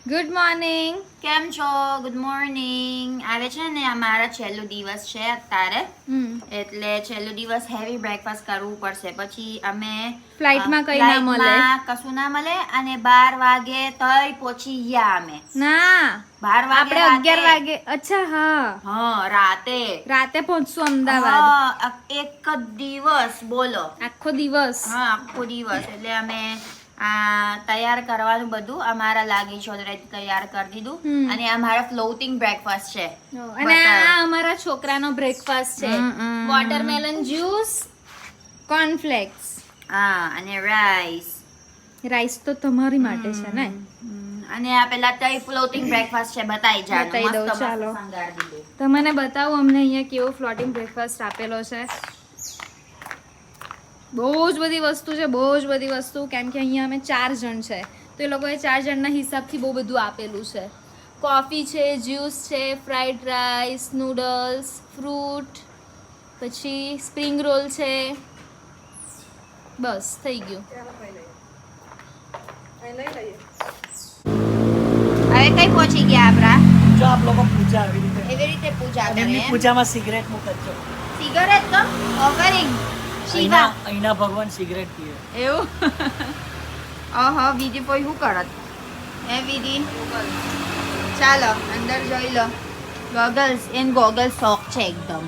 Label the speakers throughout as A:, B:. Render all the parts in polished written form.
A: Good morning.
B: કેમ છો? Good morning. આવે છે ને અમારા છેલ્લો દિવસ છે અત્યારે, એટલે છેલ્લો દિવસ હેવી બ્રેકફાસ્ટ કરવું પડશે. પછી અમે
A: ફ્લાઇટમાં કઈ ના મળે,
B: ફ્લાઇટમાં કશું ના મળે અને 12 વાગે તઈ પહોંચી ગયા અમે.
A: ના
B: 12 વાગે
A: આપણે 11 વાગે. અચ્છા,
B: હા
A: રાતે પહોંચશું અમદાવાદ.
B: હા, એક જ દિવસ બોલો.
A: આખો દિવસ.
B: હા, આખો દિવસ. એટલે અમે તૈયાર કરવાનું બધું અમારા લાગી છે ઓલરેડી તૈયાર કરી દીધું. અને અમારા ફ્લોટિંગ બ્રેકફાસ્ટ છે.
A: અને આ અમારા છોકરાનો બ્રેકફાસ્ટ છે. Watermelon juice, cornflakes.
B: હા, અને
A: રાઈસ તો તમારી માટે છે ને.
B: અને આ પેલા તઈ ફ્લોટિંગ બ્રેકફાસ્ટ છે, બતાઈ
A: દઉં. ચાલો તમને બતાવું અમને અહીંયા કેવો ફ્લોટિંગ બ્રેકફાસ્ટ આપેલો છે. બહુ જ બધી વસ્તુ છે, બહુ જ બધી વસ્તુ. કેમ કે અહીંયા અમે 4 જણ છે, તો એ લોકોએ 4 જણના હિસાબથી બહુ બધું આપેલું છે. કોફી છે, જ્યુસ છે, ફ્રાઈડ રાઈસ, નૂડલ્સ, ફ્રૂટ, પછી સ્પ્રિંગ રોલ છે. બસ થઈ ગયું.
B: હવે કઈ પહોંચી ગયા આપડા?
C: જો આપ લોકો પૂજા એવી રીતે
B: પૂજા કરે.
C: એમની પૂજામાં સિગરેટ મૂકજો.
B: સિગરેટ તો ઓફરિંગ શિવા
C: અહીંના ભગવાન સિગરેટ પીવે.
B: એવું? ઓહો, બીજી કોઈ શું કરત? બીજી ચાલો અંદર જોઈ લો. ગોગલ્સ શોખ છે એકદમ.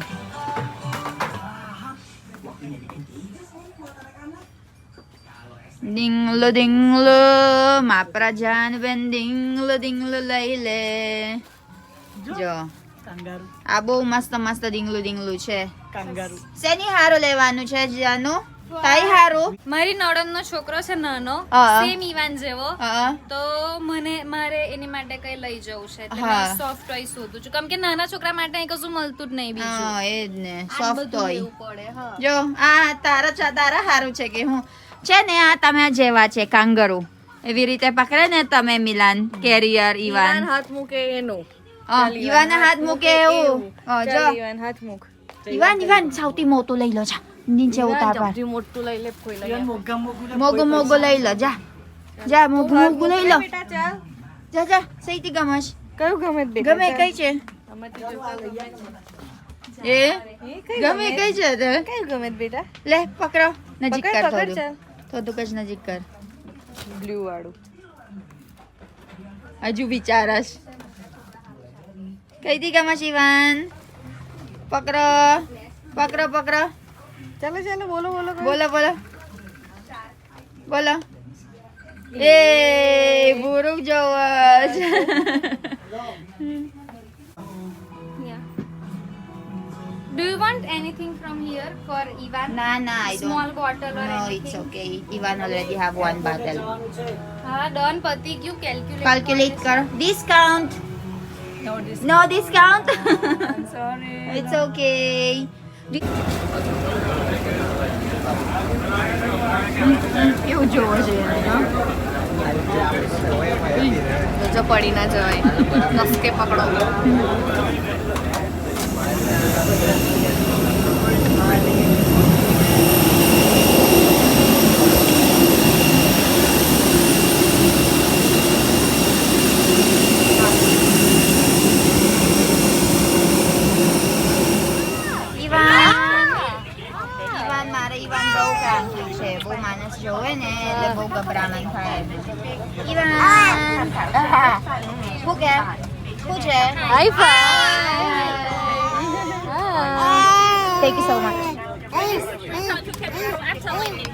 B: ડીંગલો ડીંગલો માપરા જાન બેન ડીંગલો ડીંગલો લઈ લે. જો
C: કાંગારૂ.
B: આ બહુ મસ્ત મસ્ત ડીંગલું ડીંગલું છે.
C: કાંગારૂ.
B: શેની હારું લેવાનું છે જાનુ? તાઈ હારું?
A: મારી નણંદનો છોકરો છે નાનો,
B: હા.
A: સેમ ઈવાન જેવો.
B: હા.
A: તો મારે એની માટે કઈ લઈ જવું છે, એટલે
B: હા.
A: મેં સોફ્ટ ટોય શોધું છું. કેમ કે નાના છોકરા માટે અહીં કશું મળતું જ નહીં બીજું.
B: હા, એ જ ને,
A: આ
B: સોફ્ટ
A: બધું
B: ટોય.
A: લેવું પડે. હા.
B: જો આ તારા હારું છે કે હું છે ને આ તમે જેવા છે કાંગારૂ. એવી રીતે પકડે ને તમે મિલાન, કેરિયર, ઈવાન.
A: હાથ મૂકે એનું.
B: ઈવાન હાથ મૂકે એવું. જો
A: ઈવાન હાથ મૂક.
B: ઈવાન સૌથી મોટું લઈ લો. જા નીચે ઉતાર પર.
A: મોટું લઈ લે, કોઈ લઈ.
B: મોગો લઈ લો. જા મોગું લઈ લો. જા સહીથી ગમશ.
A: કયું ગમે તે
B: ગમે કઈ છે? એ ગમે કઈ છે તે?
A: કયું ગમે તે બેટા?
B: લે પકડો. નજીક કર
A: પકડ ચાલ.
B: થોડુંક જ નજીક કર.
A: બ્લુ વાળું.
B: હજુ વિચારસ. કઈથી ગમશ ઈવાન? પકડો.
A: ચાલો બોલો.
B: બોલો. એ બુરુક જોવસ.
A: Do you want anything from here for Ivan?
B: ના I don't.
A: Small bottle or
B: No,
A: anything?
B: it's okay. Ivan already have one bottle.
A: હા, ડન પતી ગયું.
B: Calculate કર. Discount. No discount.
A: Sorry.
B: It's okay. કેવું જોવો છે
A: જો પડી ના જવાય, નસકે પકડો.
B: ઈવાન બહુ ક્રાંતિ છે, બહુ માણસ જોવે ને એટલે બહુ ગભરામણ થાય. ઈવાન શું છે?
A: High
B: Thank you so much.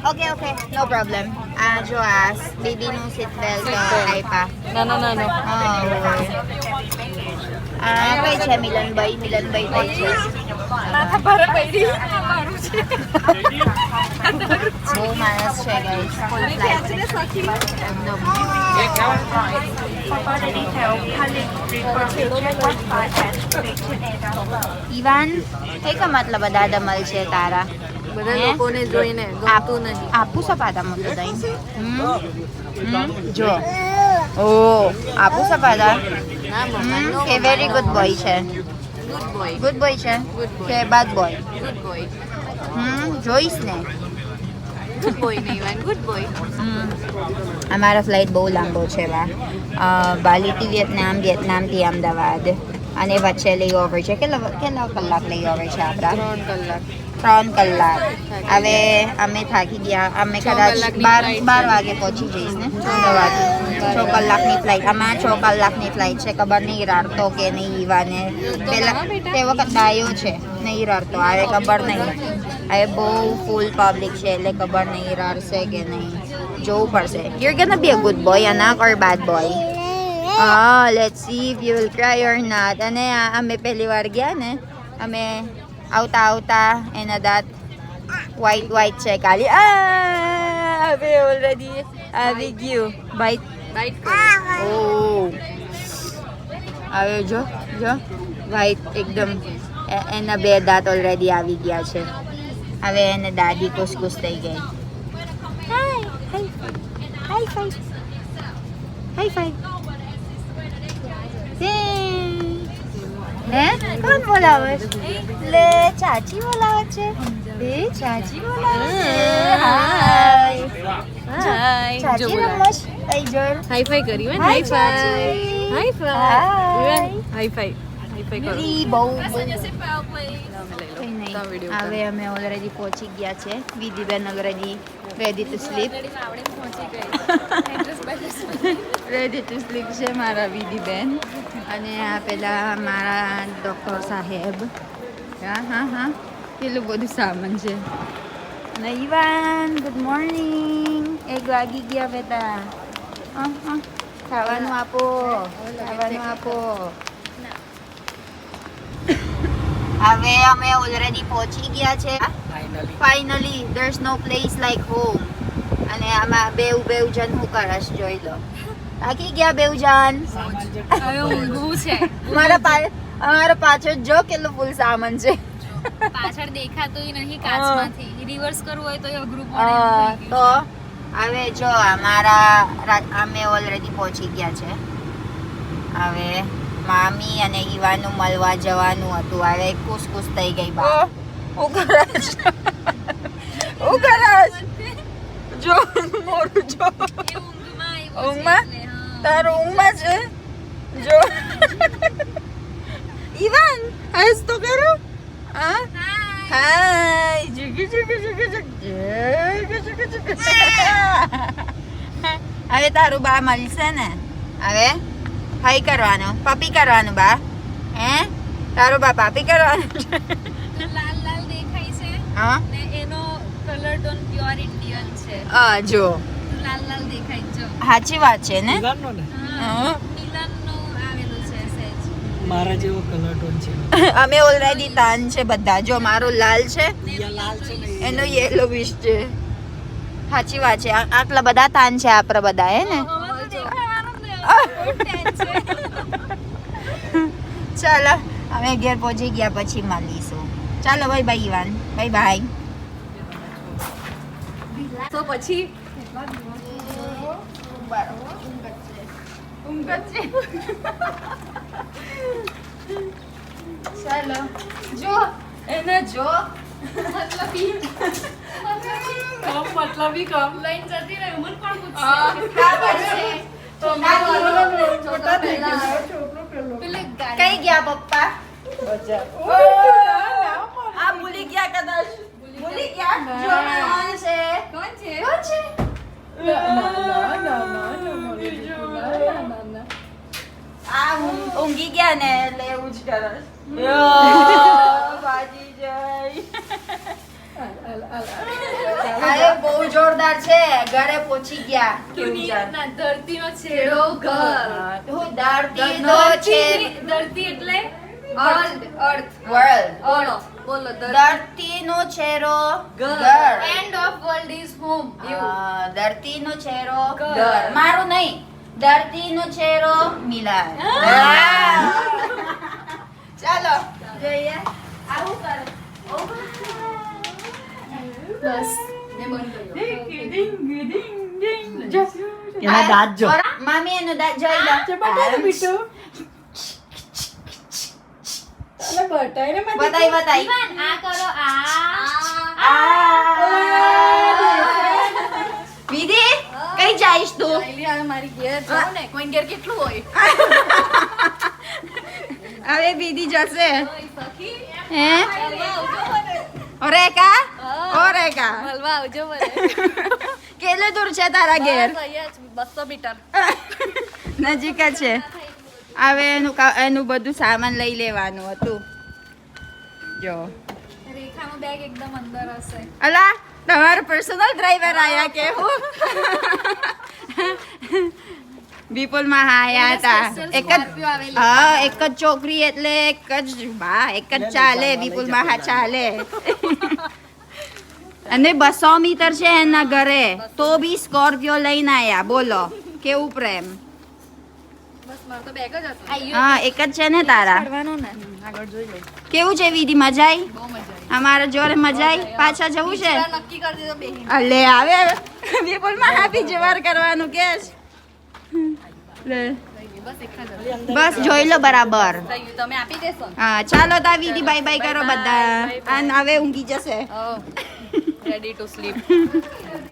B: Okay, no problem. જો આ બેબીનું સીટ બેલ્ટ આપ્યા.
A: ના.
B: આ કઈ છે? મિલનભાઈ કઈ છે?
A: માથા પર પડી.
B: બહુ માણસ છે ગાઈસ. ફૂલ ફ્લાઇટ ઈવાન કઈ મતલબ બધા દમલ છે તારા?
A: બધા લોકોને જોઈને ગમતું નહીં.
B: આપું સપાતા મોટું દઈ. જો ઓ આપું સપાતા.
A: ના મમ્મા, નો
B: કે વેરી ગુડ બોય છે. ગુડ બોય છે કે બેડ બોય?
A: Good boy.
B: જોઈશ ને.
A: ગુડ બોય નહીં વાન ગુડ બોય.
B: અમારો ફ્લાઇટ બહુ લાંબો છે બાલીથી વિયેતનામ, વિયેતનામથી અમદાવાદ અને વચ્ચે લેઓવર છે. કેટલા કલાક લેઓવર છે આપણા? 3 કલાક. હવે અમે થાકી ગયા. અમે કદાચ 12 વાગે પહોંચી જઈશ ને અમદાવાદ. 6 કલાકની ફ્લાઇટ. આમાં 6 કલાકની ફ્લાઇટ છે. ખબર નહીં રડતો કે નહીં ઈવાને. પેલા તે વખત ડાયો છે, નહીં રડતો. હવે ખબર નહીં. હવે બહુ ફૂલ પબ્લિક છે એટલે ખબર નહીં રડશે કે નહીં. જોવું પડશે. You're gonna be a good boy, anak, or bad boy? Let's see if you will cry or not. અને અમે પહેલી વાર ગયા ને, અમે આવતા એના દાંત white છે ખાલી. હવે ઓલરેડી આવી ગયું બાઈટ. ઓહ, હવે જો white એકદમ. એના 2 દાંત ઓલરેડી આવી ગયા છે. હવે એને દાદી કુસકુસ થઈ ગઈ. High five. હે કોણ બોલાવે? લે ચાચી બોલાવે છે. ચાચી બોલાવે છે. હાય ચાચી રમશ તઈ જોર.
A: હાઈ ફાઈ કરી વેન.
B: હાય ચાચી.
A: હાઈ
B: હાય
A: ફાઈ
B: રી બહુ હવે અમે ઓલરેડી પહોંચી ગયા છે. વિધિબેન already ready to sleep. Ready to sleep છે મારા વિધિબેન. અને આ પેલા મારા ડૉક્ટર સાહેબ. હા કેટલું બધું સામાન છે. અને ઈવાન ગુડ મોર્નિંગ. 1 વાગી ગયા બેટા. ખાવાનું આપો. હવે અમે ઓલરેડી પહોંચી ગયા છે. Finally there's no place like home. અને આમાં બેઉ જણ હું કરશ જોઈ લો. થાકી ગયા બેઉ જણ.
A: હવે ઊંઘવું છે.
B: અમારા પાછળ જો કેટલું ફૂલ સામાન છે.
A: પાછળ દેખાતું નહીં કાચમાંથી. રિવર્સ કરવું હોય તો અઘરું
B: તો હવે જો અમે ઓલરેડી પહોંચી ગયા છે. હવે મામી અને ઈવાનું મળવા જવાનું હતું. હવે કુસકુસ થઈ ગઈ બા. હું કરશ જો મોરું જો ઊંઘમાં. તારો ઊંઘમાં છે જો. ઈવાન હસ તો કરો. હાય હવે તારું બા મળશે ને. હવે હાઈ કરવાનું, પપી કરવાનું બા. હે તારું બા પાપી કરવાનું.
A: લાલ દેખાય છે.
B: હા
A: ને એનો કલર ટોન પ્યોર ઇન્ડિયન છે.
B: જો
A: લાલ દેખાય જો.
B: સાચી વાત છે ને.
C: ઈવાનનો ને
A: મિલનનો આવેલું છે સહેજ.
C: મારા જેવો કલર ટોન છે.
B: અમે ઓલરેડી તાન છે બધા. જો મારો લાલ છે,
C: લાલ છે ને
B: એનો યેલો વિશ છે. સાચી વાત છે. આટલા બધા તાન છે આપણા બધા હે ને. ચાલો અમે ઘેર પહોંચી ગયા પછી મળીશું. ચાલો બાય બાય ઈવાન. બાય.
A: તો પછી
B: ચાલો જો એને જો
A: મતલબી કમ લાઈન જતી રહે મને પણ
B: કઈ ગયા પપ્પા? આ ભૂલી ગયા કદાચ. ભૂલી ગયા. જો કોણ છે? આ ઊંઘી ગયા ને એટલે એવું જ કરે. બાજી જાય. અરે બહુ જોરદાર છે. ઘરે પહોંચી ગયા.
A: ધરતીનો છેડો ઘર.
B: ધરતીનો છેડો.
A: ધરતી એટલે
B: વર્લ્ડ.
A: બોલો
B: ધરતીનો છેડો ઘર.
A: End of world is home.
B: ધરતીનો છેડો ઘર. મારું નહીં. ધરતીનો છેડો મિલાન. ચાલો જોઈએ આવું કરે.
A: બસ
C: એના દાંત જો.
B: મામી એનો દાંત જોઈ લો. બતાઈ
A: ઈવાન આ કરો આ
B: આ આવીશ તું
A: મારી ઘેર જાઉં ને કોઈ ઘેર કેટલું હોય
B: હવે બીજી જશે
A: સખી
B: હે
A: આવજો મને
B: ઓરેકા ઓરેકા
A: મળવા આવજો મને
B: કેટલે દૂર છે તારા ઘેર
A: બસ અહીંયા જ 200 મીટર
B: નજીક જ છે હવે એનું બધું સામાન લઈ લેવાનું હતું જો
A: રેખાનું બેગ એકદમ અંદર હશે
B: અલા તમારો પર્સનલ ડ્રાઈવર આયા કે હું વિપુલમાં હા આયા હતા એક જ હા એક જ છોકરી એટલે એક જ બા એક જ ચાલે વિપુલમાં હા ચાલે અને 200 મીટર છે એના ઘરે તો બી સ્કોર્પિયો લઈને આયા બોલો કેવું પ્રેમ
A: બસ મારો તો બેગ જ હતો
B: હા એક જ છે ને તારા
A: કરવાનું ને આગળ જોઈ લો
B: કેવું છે વિધિ મજા આવી
A: બહુ મજા આવી
B: અમારા જોડે મજા આવી પાછા જવું છે
A: નક્કી કરી દીધો બેહી
B: અલે આવે વિપુલમાં હાપી જવાર કરવાનું કે લે
A: બસ એક જ
B: બસ જોઈ લો બરાબર
A: થઈ ગયું તમે આપી દેશો ને
B: હા ચાલો તા વિધિ બાય બાય કરો બધા અને હવે ઊંઘી જશે
A: રેડી ટુ સ્લીપ